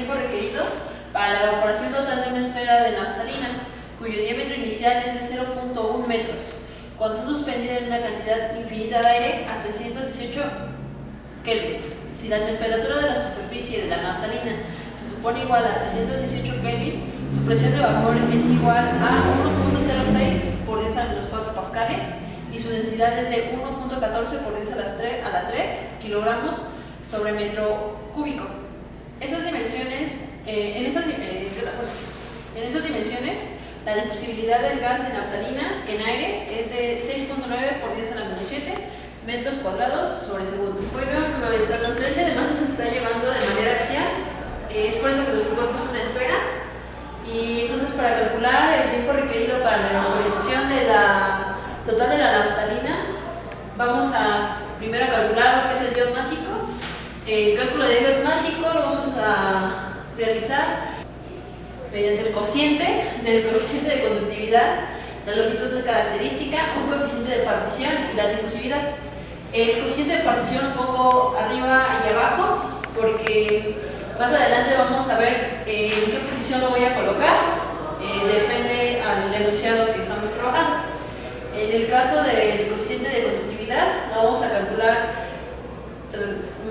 tiempo requerido para la evaporación total de una esfera de naftalina, cuyo diámetro inicial es de 0.1 metros, cuando está suspendida en una cantidad infinita de aire a 318 Kelvin. Si la temperatura de la superficie de la naftalina se supone igual a 318 Kelvin, su presión de vapor es igual a 1.06 por 10 a los 4 pascales y su densidad es de 1.14 por 10 a la 3 kilogramos sobre metro cúbico. Esas dimensiones, en esas dimensiones, la difusibilidad del gas de naftalina en aire es de 6.9 por 10 a la menos 7 metros cuadrados sobre segundo. Bueno, nuestra transferencia de masa se está llevando de manera axial, es por eso que nuestro cuerpo es una esfera, y entonces para calcular el tiempo requerido para la vaporización de la total de la naftalina, vamos a primero calcular lo que es el dióxido másico. El cálculo del dióxido másico lo vamos a realizar mediante el cociente de conductividad, la longitud de característica, un coeficiente de partición y la difusividad. El coeficiente de partición lo pongo arriba y abajo porque más adelante vamos a ver en qué posición lo voy a colocar, depende al enunciado que estamos trabajando. En el caso del coeficiente de conductividad lo vamos a calcular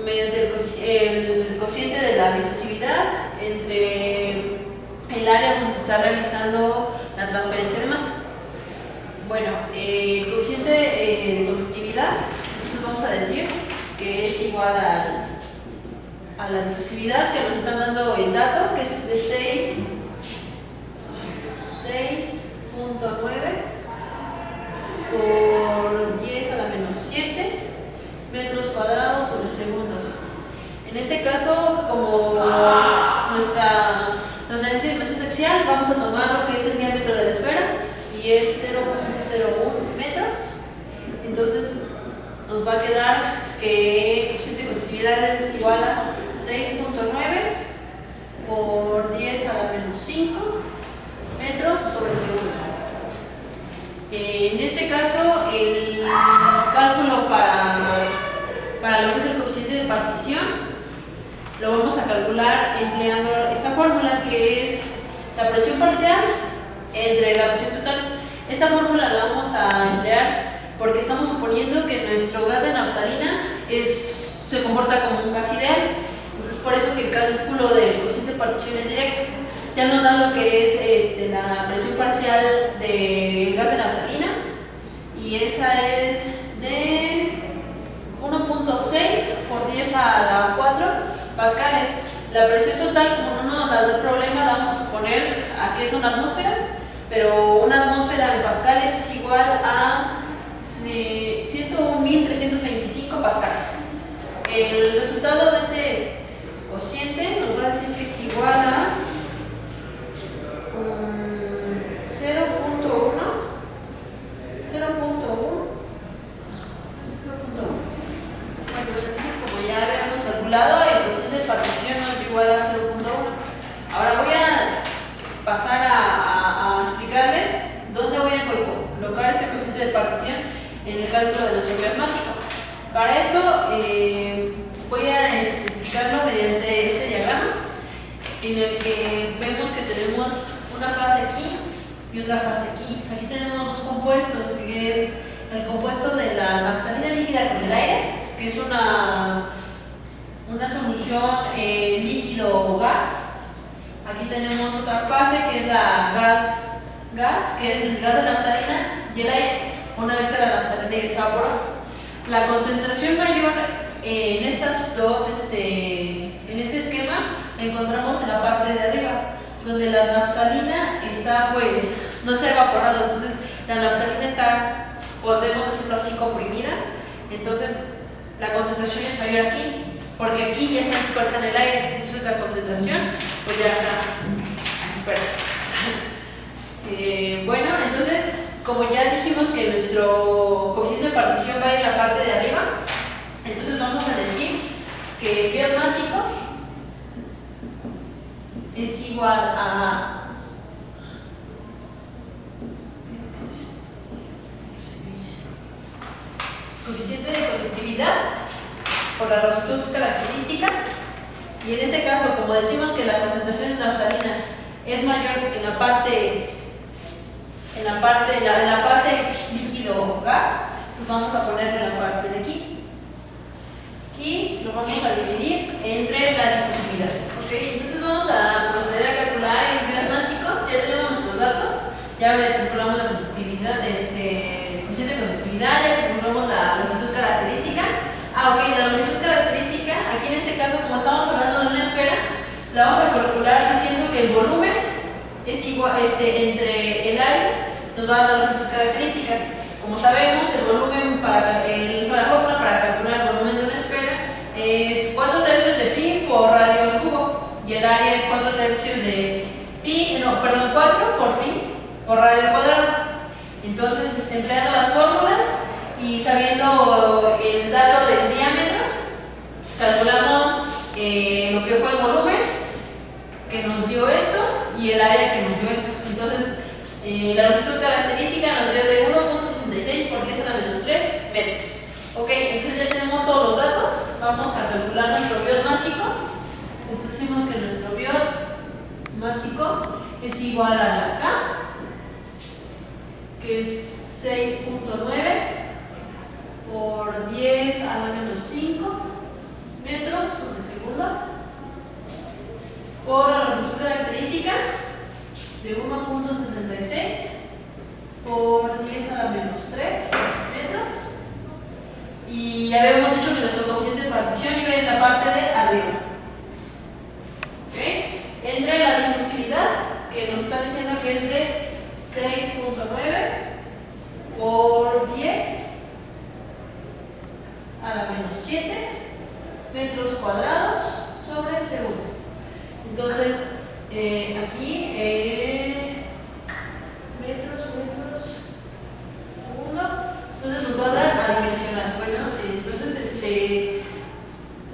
mediante el cociente de la difusividad entre el área donde se está realizando la transferencia de masa. Bueno, el coeficiente de conductividad, entonces vamos a decir que es igual a la difusividad que nos están dando el dato, que es de 6.9 por 10 a la menos 7 metros cuadrados sobre segundo. En este caso, como nuestra transferencia de masa es axial, vamos a tomar lo que es el diámetro de la esfera y es 0.01 metros. Entonces nos va a quedar que el coeficiente de conductividad es igual a 6.9 por 10 a la menos 5 metros sobre segundo. En este caso, el cálculo para lo que es el coeficiente de partición lo vamos a calcular empleando esta fórmula, que es la presión parcial entre la presión total. Esta fórmula la vamos a emplear porque estamos suponiendo que nuestro gas de naftalina se comporta como un gas ideal. Entonces, por eso que el cálculo del coeficiente de partición es directo. Ya nos da lo que es la presión parcial del gas de naftalina, y esa es de 1.6 por 10 a la 4 pascales. La presión total, como no nos da el problema, la vamos a suponer a que es una atmósfera, pero una atmósfera en pascales es igual a 101.325 pascales. El resultado de este cociente nos va a decir que es igual a 0.1. Bueno, entonces, como ya habíamos calculado, el coeficiente de partición nos da igual a 0.1. Ahora voy a pasar a explicarles dónde voy a colocar este coeficiente de partición en el cálculo de nuestro dióxido másico. Para eso voy a explicarlo mediante este diagrama, en el que vemos que tenemos una fase aquí y otra fase aquí. Aquí tenemos dos compuestos, que es el compuesto de la naftalina líquida con el aire, que es una solución líquido o gas. Aquí tenemos otra fase que es la gas, que es el gas de naftalina y el aire, una vez que la naftalina ya se evaporó. La concentración mayor en estas dos, en este esquema, la encontramos en la parte de arriba, donde la naftalina está, pues, no se ha evaporado. Entonces la naftalina está, podemos decirlo así, comprimida. Entonces la concentración es mayor aquí, porque aquí ya está dispersa en el aire. Entonces la concentración pues ya está dispersa. Bueno, entonces, como ya dijimos que nuestro coeficiente de partición va en la parte de arriba, entonces vamos a decir que el dióxido másico es igual a coeficiente de conductividad por la longitud característica Y en este caso, como decimos que la concentración de naftalina es mayor en la fase líquido-gas, pues vamos a ponerlo en la parte de aquí. Y lo vamos a dividir entre la difusividad. ¿Ok? Entonces vamos a proceder a calcular el biomásico. Ya tenemos nuestros datos, ya calculamos la conductividad, coeficiente de conductividad, ya calculamos la longitud característica. Ok, la longitud característica, aquí en este caso, como estamos hablando de una esfera, la vamos a calcular diciendo que el volumen es igual, entre el área nos va a dar la longitud característica. Como sabemos, el volumen la fórmula para calcular el volumen de una esfera es 4/3 de pi por radio al cubo, y el área es 4/3 de pi, 4 por pi por radio al cuadrado. Entonces, empleando las fórmulas y sabiendo el dato del diámetro, calculamos lo que fue el volumen que nos dio esto y el área que nos dio esto. Entonces, la longitud característica nos dio de 1.66 por 10 a la menos 3 metros. Ok, entonces ya tenemos todos los datos. Vamos a calcular nuestro biot másico. Entonces decimos que nuestro biot másico es igual a la K, que es 6.9 por 10 a la menos 5 metros sobre segundo, por la longitud característica de 1.66 por 10 a la menos 3 metros. Y ya habíamos dicho que nuestro coeficiente de partición iba en la parte de arriba. ¿Okay? Entre la difusividad, que nos está diciendo que es de 6.9 por 10 a la menos 7 metros cuadrados sobre segundo. Entonces, aquí metros segundo, entonces nos va a dar adimensional. Bueno, entonces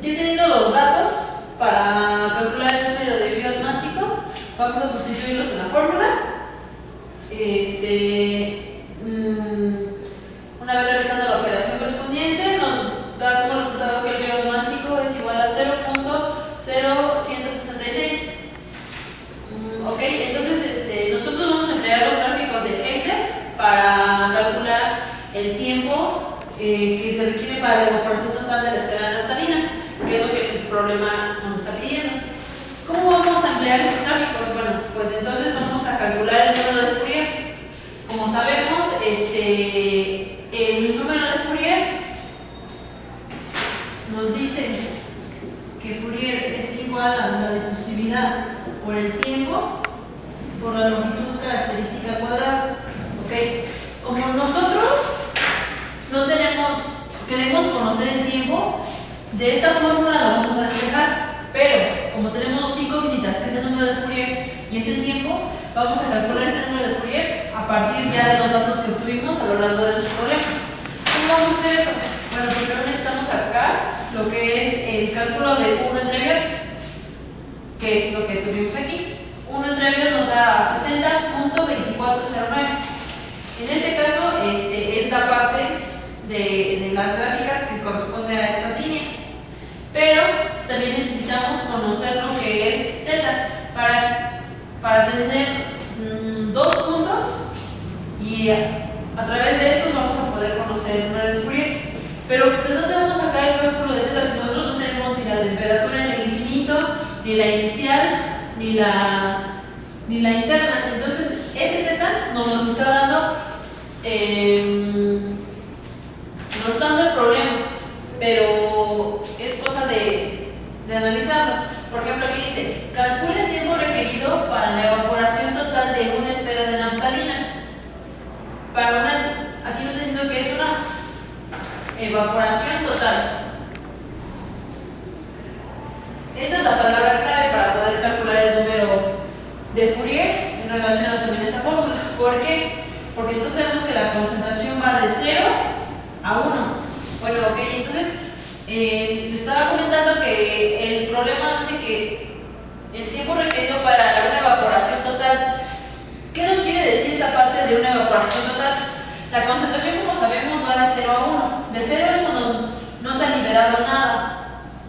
ya teniendo los datos para calcular el número de biot másico, vamos a sustituirlos en la fórmula. Una vez realizando la operación correspondiente, nos da como resultado que el biot másico es igual a 0.0166. Ok, entonces nosotros vamos a emplear los gráficos de Euler para calcular el tiempo que se requiere para la evaporación total de la esfera de naftalina, que es lo que el problema nos está pidiendo. ¿Cómo vamos a emplear estos gráficos? Bueno, pues entonces vamos a calcular el número de Fourier. Como sabemos, el número de Fourier nos dice que Fourier es igual a la difusividad por el tiempo por la longitud característica cuadrada. ¿Okay? Como nosotros no queremos conocer el tiempo, de esta fórmula lo vamos a despejar, pero como tenemos dos incógnitas, que es el número de Fourier y es el tiempo, vamos a calcular ese número de Fourier a partir ya de los datos que obtuvimos a lo largo de nuestro problema. ¿Cómo vamos a hacer eso? Bueno, primero necesitamos sacar lo que es el cálculo de 1 entre biot, que es lo que tuvimos aquí. 1 entre biot nos da 60.2409. En este caso, es la parte de las gráficas que corresponde a estas líneas. Pero también necesitamos conocer lo que es θ para tener dos puntos, y a través de esto vamos a poder conocer el número de Fourier. Pero ¿de dónde vamos a sacar el cálculo de θ si nosotros no tenemos ni la temperatura en el infinito, ni la inicial, ni la interna? Entonces, ese θ nos está dando el problema, pero es cosa de analizarlo. Por ejemplo, aquí dice, calcula el tiempo requerido para la evaporación total de una esfera de naftalina. Aquí nos está diciendo que es una evaporación total. Esa es la palabra clave para poder calcular el número de Fourier en relación a también esta fórmula. ¿Por qué? Porque entonces tenemos que la concentración va de 0 a 1. Bueno, ok, entonces le estaba comentando que el problema dice que el tiempo requerido para una evaporación total. ¿Qué nos quiere decir esta parte de una evaporación total? La concentración, como sabemos, va de 0 a 1. De 0 es cuando no se ha liberado nada.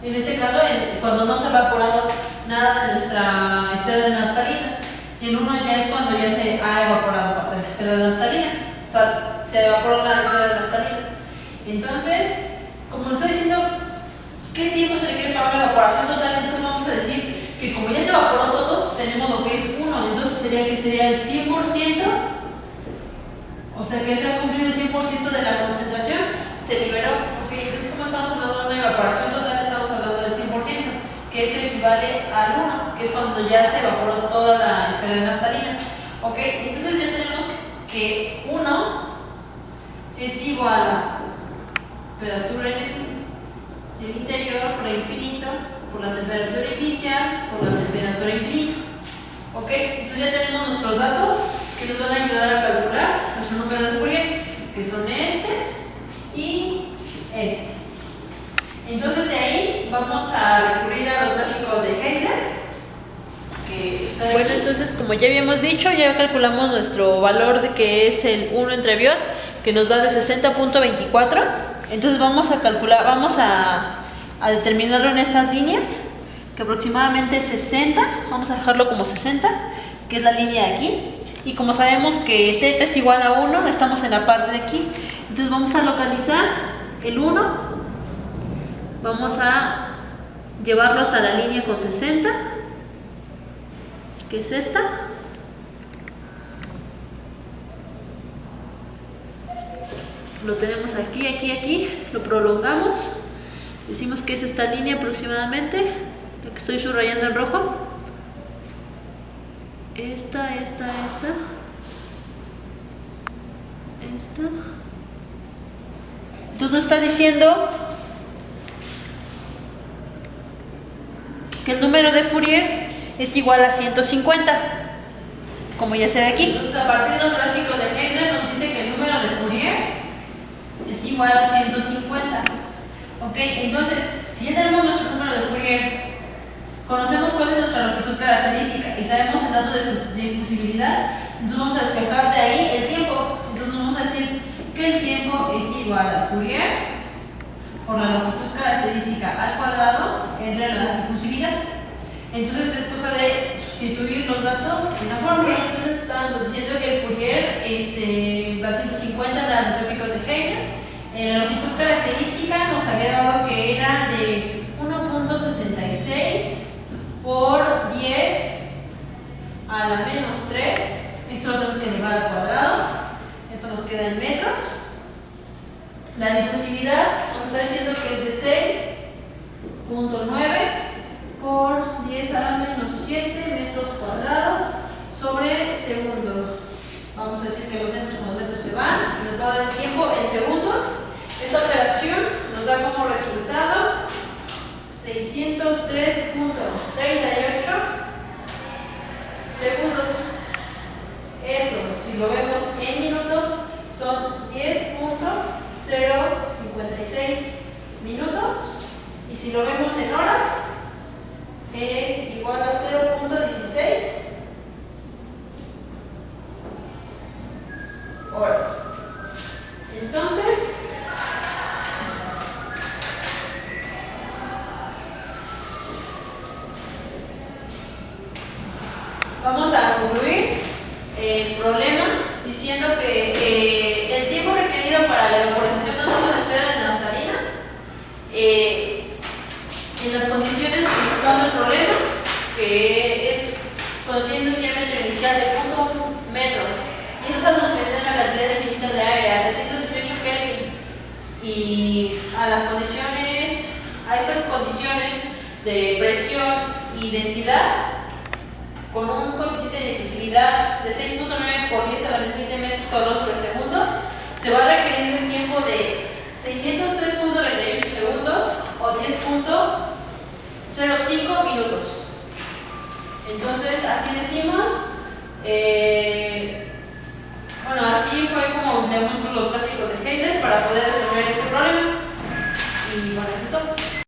En este caso, cuando no se ha evaporado nada de nuestra esfera de naftalina. Y en 1 ya es cuando ya se ha evaporado parte de la esfera de naftalina. O sea, se evaporó la esfera de naftalina. Entonces, como nos está diciendo qué tiempo se requiere para una evaporación total, entonces vamos a decir que como ya se evaporó todo, tenemos lo que es 1. Entonces sería el 100%. O sea que se ha cumplido el 100% de la concentración, se liberó. Ok, entonces como estamos hablando de una evaporación total, estamos hablando del 100%, que eso equivale al 1, que es cuando ya se evaporó toda la esfera de naftalina. Ok, entonces ya tenemos que 1 es igual a temperatura en el interior por el infinito, por la temperatura inicial, por la temperatura infinita. Ok, entonces ya tenemos nuestros datos que nos van a ayudar a calcular nuestro número de Fourier, que son este y este. Entonces de ahí vamos a recurrir a los gráficos de Heidler. Bueno, entonces como ya habíamos dicho, ya calculamos nuestro valor de que es el 1 entre Biot, que nos da de 60.24. Entonces vamos a calcular, vamos a determinarlo en estas líneas, que aproximadamente es 60, vamos a dejarlo como 60, que es la línea de aquí. Y como sabemos que θ es igual a 1, estamos en la parte de aquí. Entonces vamos a localizar el 1, vamos a llevarlo hasta la línea con 60, que es esta. Lo tenemos aquí, aquí, aquí, lo prolongamos. Decimos que es esta línea aproximadamente, la que estoy subrayando en rojo. Esta. Entonces nos está diciendo que el número de Fourier es igual a 150, como ya se ve aquí. Entonces a partir de los gráficos de Heidler nos dice que el número de Fourier es igual a 150. Ok, entonces si ya tenemos nuestro número de Fourier, conocemos cuál es nuestra longitud característica y sabemos el dato de difusibilidad, entonces vamos a despejar de ahí el tiempo. Entonces vamos a decir que el tiempo es igual a Fourier por la longitud característica al cuadrado entre la difusividad. Entonces es cosa de sustituir los datos en la fórmula. Entonces estamos diciendo que el Fourier, la 150 en la gráfico de Heidler, la longitud característica nos había dado que era de 1.66 por 10 a la menos 3. Esto lo tenemos que elevar al cuadrado. Esto nos queda en metros. La difusividad nos está diciendo que es de 6.9 por 10 a la menos 7 metros cuadrados sobre segundo. Vamos a decir que los metros con los metros se van y nos va a dar el tiempo en segundos. Esta operación nos da como resultado 603.38 segundos. Eso, si lo vemos en minutos, son 10.056 minutos. Y si lo vemos en horas, es igual a 0.16 horas. Entonces, vamos a concluir el problema diciendo que el tiempo requerido para la evaporación de una esfera de naftalina, en las condiciones que nos está dando el problema, que es cuando tiene un diámetro inicial de 0.1 metros y esta nos permite una cantidad definida de aire a 318 Kelvin y a esas condiciones de presión y densidad, con un coeficiente de difusibilidad de 6.9 por 10 a la menos 7 metros cuadrados sobre segundos, se va a requerir un tiempo de 603.98 segundos o 10.05 minutos. Entonces, así decimos, bueno, así fue como vemos los gráficos de Heidler para poder resolver este problema. Y bueno, eso es todo.